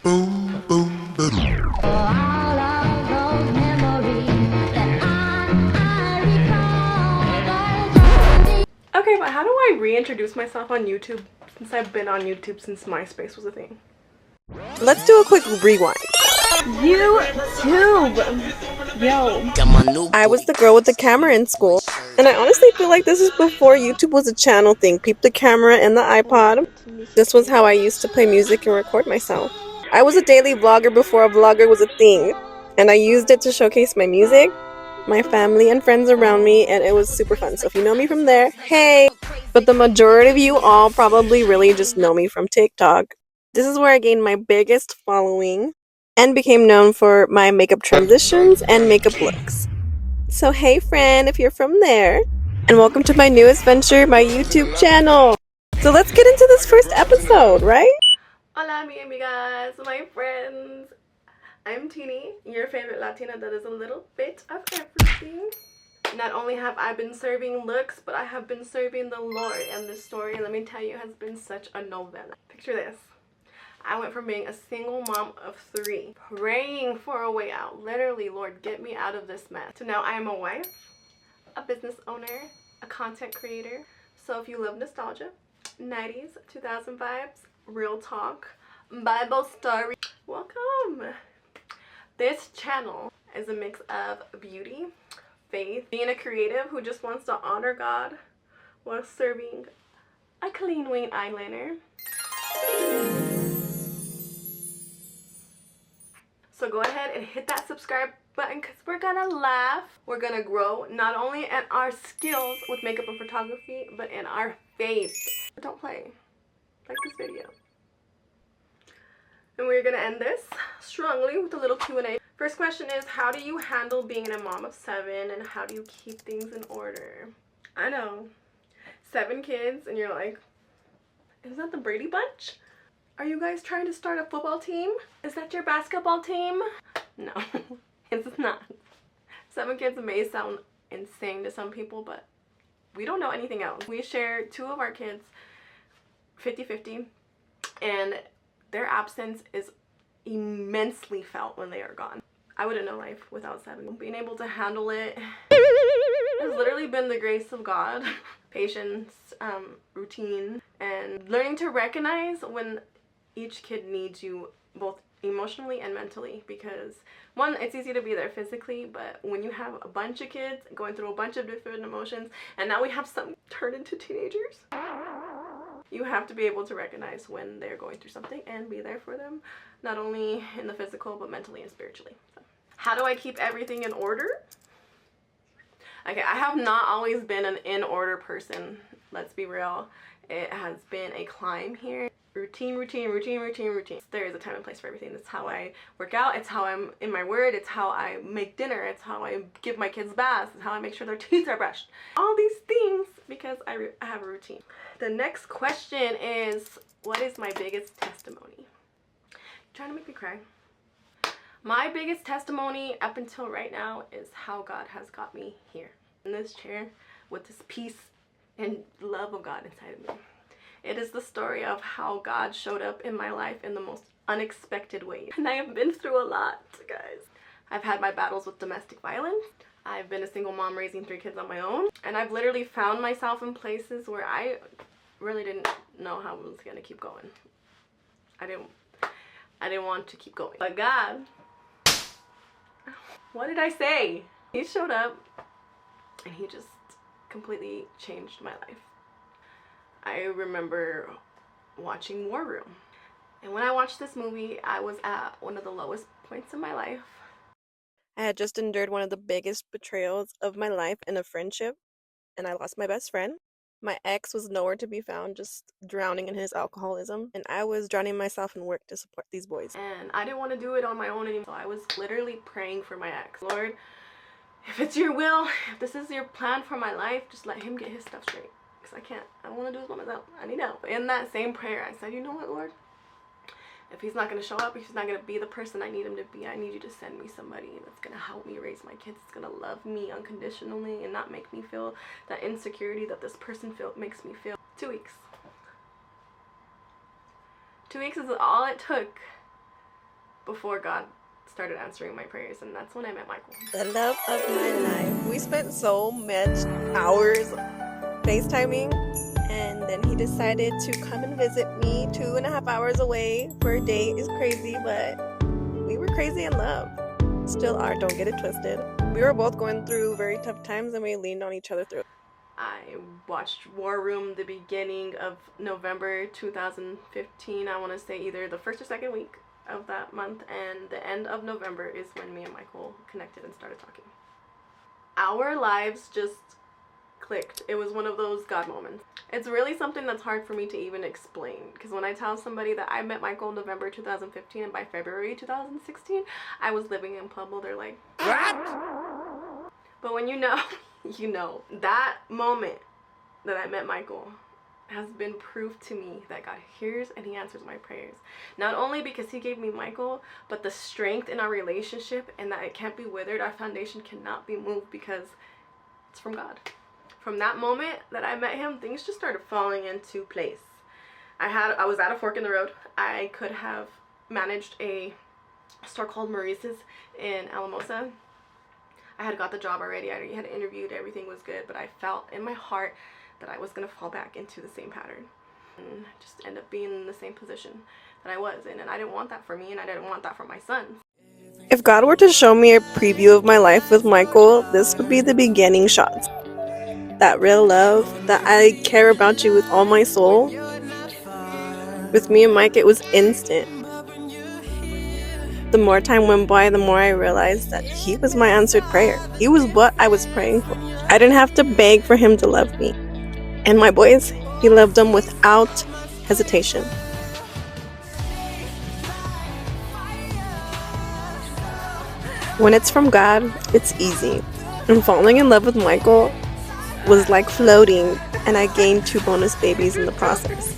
Boom, boom, boom. All of those memories that I recall. Okay, but how do I reintroduce myself on YouTube since I've been on YouTube since MySpace was a thing? Let's do a quick rewind. YouTube! Yo. I was the girl with the camera in school, and I honestly feel like this is before YouTube was a channel thing. Peep the camera and the iPod. This was how I used to play music and record myself. I was a daily vlogger before a vlogger was a thing, and I used it to showcase my music, my family and friends around me, and it was super fun. So if you know me from there, hey! But the majority of you all probably really just know me from TikTok. This is where I gained my biggest following and became known for my makeup transitions and makeup looks. So hey friend, if you're from there, and welcome to my newest venture, my YouTube channel. So let's get into this first episode, right? Hola mi amigas, my friends. I'm Teeny, your favorite Latina that is a little bit of everything. Not only have I been serving looks, but I have been serving the Lord, and this story, let me tell you, has been such a novella. Picture this. I went from being a single mom of 3, praying for a way out, literally, Lord, get me out of this mess, to now I am a wife, a business owner, a content creator. So if you love nostalgia, 90s, 2000 vibes, real talk, Bible story, welcome. This channel is a mix of beauty, faith, being a creative who just wants to honor God while serving a clean wing eyeliner. So go ahead and hit that subscribe button because we're gonna laugh. We're gonna grow not only in our skills with makeup and photography, but in our faith. Don't play. Like this video. And we're gonna end this strongly with a little Q&A. First question is, how do you handle being a mom of 7 and how do you keep things in order? I know, 7 kids and you're like, is that the Brady Bunch? Are you guys trying to start a football team? Is that your basketball team? No, it's not. 7 kids may sound insane to some people, but we don't know anything else. We share 2 of our kids 50-50, and their absence is immensely felt when they are gone. I wouldn't know life without 7. Being able to handle it has literally been the grace of God. Patience, routine, and learning to recognize when each kid needs you both emotionally and mentally, because one, it's easy to be there physically, but when you have a bunch of kids going through a bunch of different emotions, and now we have some turn into teenagers, you have to be able to recognize when they're going through something and be there for them, not only in the physical but mentally and spiritually. So, how do I keep everything in order? Okay, I have not always been an in order person. Let's be real. It has been a climb here. Routine. There is a time and place for everything. That's how I work out. It's how I'm in my word. It's how I make dinner. It's how I give my kids baths. It's how I make sure their teeth are brushed. All these things because I have a routine. The next question is, what is my biggest testimony? You're trying to make me cry. My biggest testimony up until right now is how God has got me here in this chair with this peace and love of God inside of me. It is the story of how God showed up in my life in the most unexpected ways. And I have been through a lot, guys. I've had my battles with domestic violence. I've been a single mom raising 3 kids on my own. And I've literally found myself in places where I really didn't know how I was gonna keep going. I didn't want to keep going. But God, what did I say? He showed up and he just completely changed my life. I remember watching War Room. And when I watched this movie, I was at one of the lowest points in my life. I had just endured one of the biggest betrayals of my life in a friendship, and I lost my best friend. My ex was nowhere to be found, just drowning in his alcoholism, and I was drowning myself in work to support these boys. And I didn't want to do it on my own anymore. So I was literally praying for my ex. Lord, if it's your will, if this is your plan for my life, just let him get his stuff straight. Because I don't want to do this by myself. I need help. In that same prayer, I said, you know what, Lord? If he's not going to show up, if he's not going to be the person I need him to be, I need you to send me somebody that's going to help me raise my kids. It's going to love me unconditionally and not make me feel that insecurity that this person makes me feel. 2 weeks. 2 weeks is all it took before God started answering my prayers, and that's when I met Michael. The love of my life. We spent so much hours FaceTiming, and then he decided to come and visit me 2.5 hours away for a date. Is crazy, but we were crazy in love. Still are, don't get it twisted. We were both going through very tough times, and we leaned on each other through it. I watched War Room the beginning of November 2015. I want to say either the first or second week of that month, and the end of November is when me and Michael connected and started talking. Our lives just clicked. It was one of those God moments. It's really something that's hard for me to even explain, because when I tell somebody that I met Michael in November 2015 and by February 2016 I was living in Pueblo, they're like, what? But when you know, you know. That moment that I met Michael has been proof to me that God hears and he answers my prayers. Not only because he gave me Michael, but the strength in our relationship, and that it can't be withered. Our foundation cannot be moved because it's from God. From that moment that I met him, things just started falling into place. I was at a fork in the road. I could have managed a store called Maurice's in Alamosa. I had got the job already. I already had interviewed. Everything was good, but I felt in my heart that I was going to fall back into the same pattern and just end up being in the same position that I was in. And I didn't want that for me, and I didn't want that for my sons. If God were to show me a preview of my life with Michael, this would be the beginning shots. That real love, that I care about you with all my soul. With me and Mike, it was instant. The more time went by, the more I realized that he was my answered prayer. He was what I was praying for. I didn't have to beg for him to love me. And my boys, he loved them without hesitation. When it's from God, it's easy. And falling in love with Michael was like floating, and I gained 2 bonus babies in the process.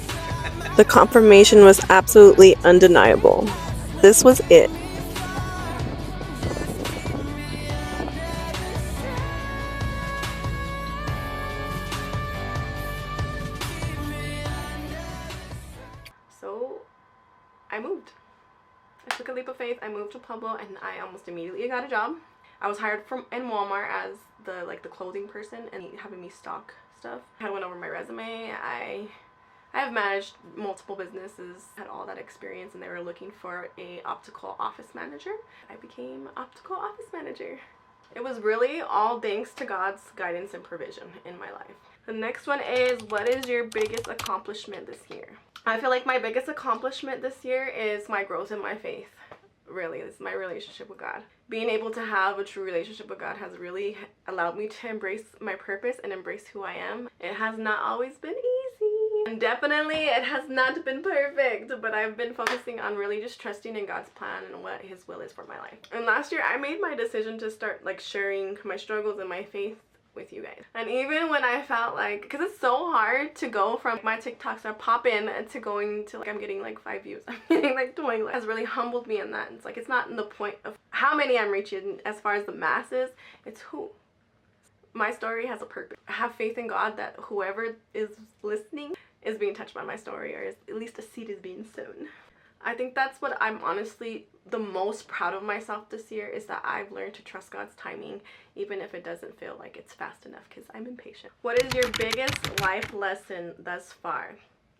The confirmation was absolutely undeniable. This was it. So I moved. I took a leap of faith. I moved to Pueblo, and I almost immediately got a job. I was hired in Walmart as the clothing person and having me stock stuff. I went over my resume. I have managed multiple businesses, had all that experience, and they were looking for a optical office manager. I became optical office manager. It was really all thanks to God's guidance and provision in my life. The next one is, what is your biggest accomplishment this year? I feel like my biggest accomplishment this year is my growth in my faith. Really, it's my relationship with God. Being able to have a true relationship with God has really allowed me to embrace my purpose and embrace who I am. It has not always been easy, and definitely it has not been perfect, but I've been focusing on really just trusting in God's plan and what his will is for my life. And last year I made my decision to start sharing my struggles and my faith with you guys. And even when I felt like, because it's so hard to go from my TikToks are popping to going to I'm getting 5 views, I'm getting 20, has really humbled me in that. It's it's not in the point of how many I'm reaching as far as the masses, it's who. My story has a purpose. I have faith in God that whoever is listening is being touched by my story, or at least a seed is being sown. I think that's what I'm honestly the most proud of myself this year, is that I've learned to trust God's timing, even if it doesn't feel like it's fast enough, because I'm impatient. What is your biggest life lesson thus far?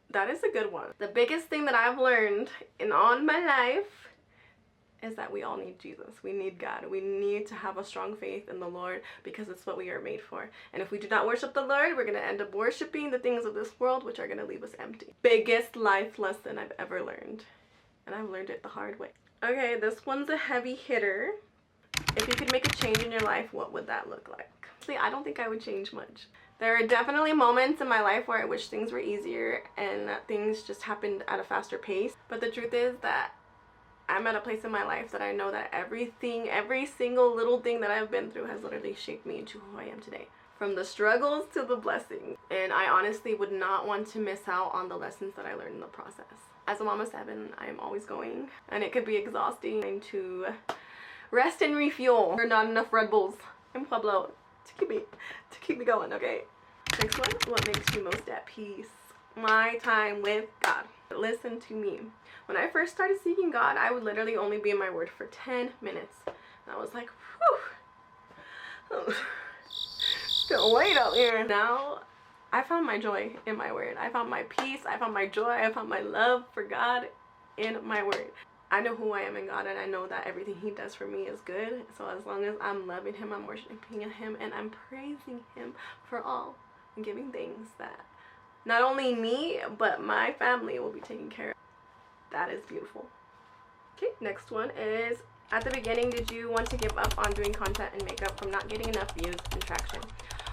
That is a good one. The biggest thing that I've learned in all my life is that we all need Jesus. We need God. We need to have a strong faith in the Lord, because it's what we are made for. And if we do not worship the Lord, we're going to end up worshiping the things of this world, which are going to leave us empty. Biggest life lesson I've ever learned. And I've learned it the hard way. Okay, this one's a heavy hitter. If you could make a change in your life, what would that look like? See, I don't think I would change much. There are definitely moments in my life where I wish things were easier and that things just happened at a faster pace. But the truth is that I'm at a place in my life that I know that every single little thing that I've been through has literally shaped me into who I am today. From the struggles to the blessings. And I honestly would not want to miss out on the lessons that I learned in the process. As a mom of 7, I am always going, and it could be exhausting to rest and refuel. There are not enough Red Bulls in Pueblo to keep me going, okay? Next one, what makes you most at peace? My time with God. Listen to me. When I first started seeking God, I would literally only be in my word for 10 minutes. And I was like, whew. Don't wait out here. Now, I found my joy in my word. I found my peace. I found my joy. I found my love for God in my word. I know who I am in God, and I know that everything he does for me is good. So as long as I'm loving him, I'm worshiping him, and I'm praising him for all and giving things that not only me, but my family will be taken care of. That is beautiful. Okay, next one is, at the beginning, did you want to give up on doing content and makeup from not getting enough views and traction?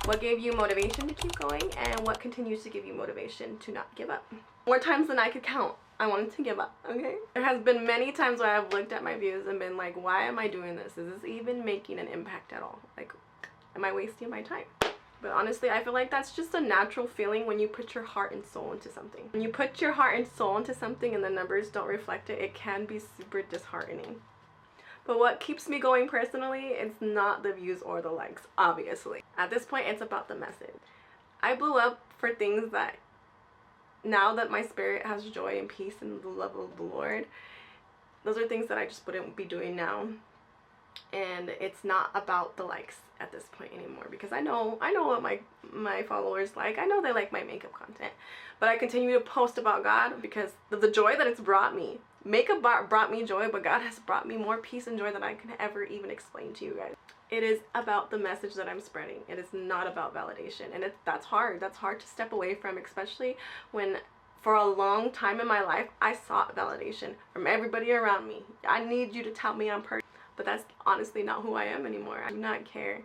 What gave you motivation to keep going, and what continues to give you motivation to not give up? More times than I could count, I wanted to give up, okay? There has been many times where I've looked at my views and been like, why am I doing this? Is this even making an impact at all? Like, am I wasting my time? But honestly, I feel like that's just a natural feeling when you put your heart and soul into something. When you put your heart and soul into something and the numbers don't reflect it, it can be super disheartening. But what keeps me going personally, it's not the views or the likes, obviously. At this point, it's about the message. I blew up for things that, now that my spirit has joy and peace and the love of the Lord, those are things that I just wouldn't be doing now. And it's not about the likes at this point anymore, because I know what my followers like. I know they like my makeup content, but I continue to post about God because of the joy that it's brought me. Makeup brought me joy, but God has brought me more peace and joy than I can ever even explain to you guys. It is about the message that I'm spreading. It is not about validation, and that's hard. That's hard to step away from, especially when for a long time in my life I sought validation from everybody around me. I need you to tell me I'm perfect. But that's honestly not who I am anymore. I do not care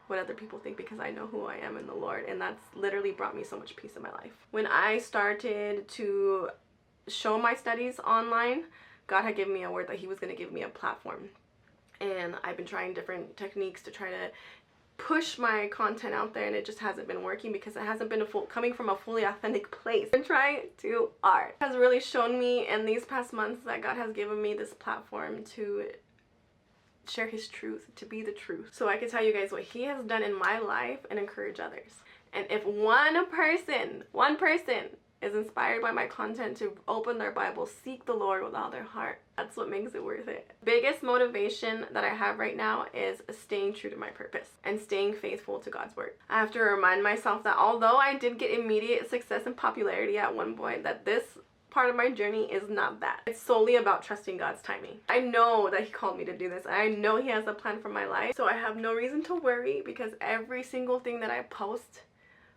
what other people think because I know who I am in the Lord, and that's literally brought me so much peace in my life. When I started to show my studies online, God had given me a word that he was going to give me a platform. And I've been trying different techniques to try to push my content out there, and it just hasn't been working because it hasn't been coming from a fully authentic place. I've been trying too hard. It has really shown me in these past months that God has given me this platform to share his truth, to be the truth, so I can tell you guys what he has done in my life and encourage others. And if one person is inspired by my content to open their Bible, seek the Lord with all their heart, that's what makes it worth it. Biggest motivation that I have right now is staying true to my purpose and staying faithful to God's word. I have to remind myself that although I did get immediate success and popularity at one point, that this part of my journey is not that. It's solely about trusting God's timing. I know that he called me to do this. I know he has a plan for my life. So I have no reason to worry, because every single thing that I post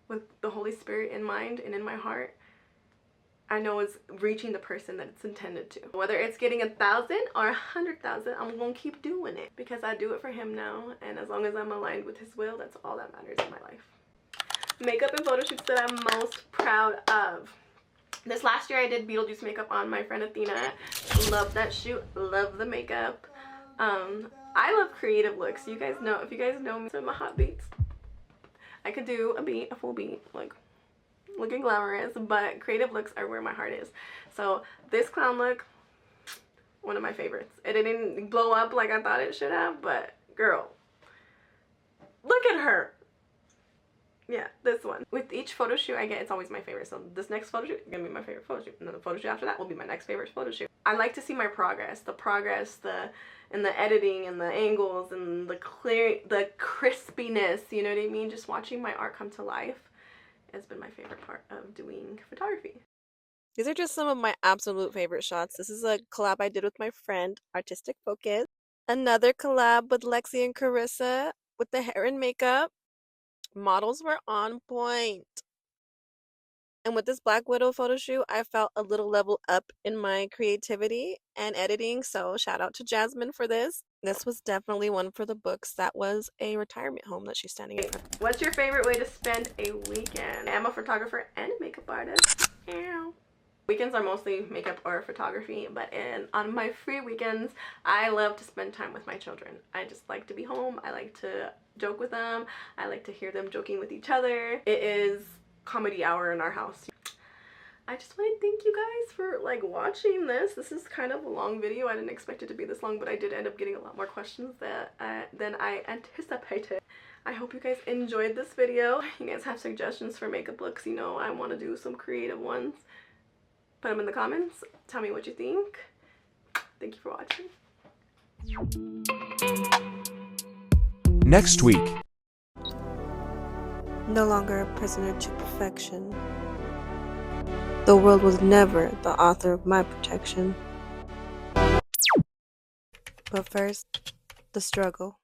with the Holy Spirit in mind and in my heart, I know is reaching the person that it's intended to. Whether it's getting 1,000 or 100,000, I'm gonna keep doing it because I do it for him now. And as long as I'm aligned with his will, that's all that matters in my life. Makeup and photo shoots that I'm most proud of. This last year I did Beetlejuice makeup on my friend Athena. Love that shoot. Love the makeup. I love creative looks. You guys know, if you guys know me, some of my hot beats. I could do a full beat, like looking glamorous, but creative looks are where my heart is. So this clown look, one of my favorites. It didn't blow up like I thought it should have, but girl, look at her. Yeah, this one. With each photo shoot I get, it's always my favorite. So this next photo shoot is gonna be my favorite photo shoot, and then the photo shoot after that will be my next favorite photo shoot. I like to see my progress, and the editing and the angles and the crispiness, you know what I mean? Just watching my art come to life has been my favorite part of doing photography. These are just some of my absolute favorite shots. This is a collab I did with my friend, Artistic Focus. Another collab with Lexi and Carissa with the hair and makeup. Models were on point. And with this Black Widow photo shoot, I felt a little level up in my creativity and editing, so shout out to Jasmine for this. This was definitely one for the books. That was a retirement home that she's standing in front of. What's your favorite way to spend a weekend? I'm a photographer and a makeup artist. Ow. Weekends are mostly makeup or photography, but on my free weekends, I love to spend time with my children. I just like to be home. I like to joke with them. I like to hear them joking with each other. It is comedy hour in our house. I just want to thank you guys for watching this. This is kind of a long video. I didn't expect it to be this long, but I did end up getting a lot more questions than I anticipated. I hope you guys enjoyed this video. You guys have suggestions for makeup looks, you know, I want to do some creative ones. Put them in the comments. Tell me what you think. Thank you for watching. Next week. No longer a prisoner to perfection. The world was never the author of my protection. But first, the struggle.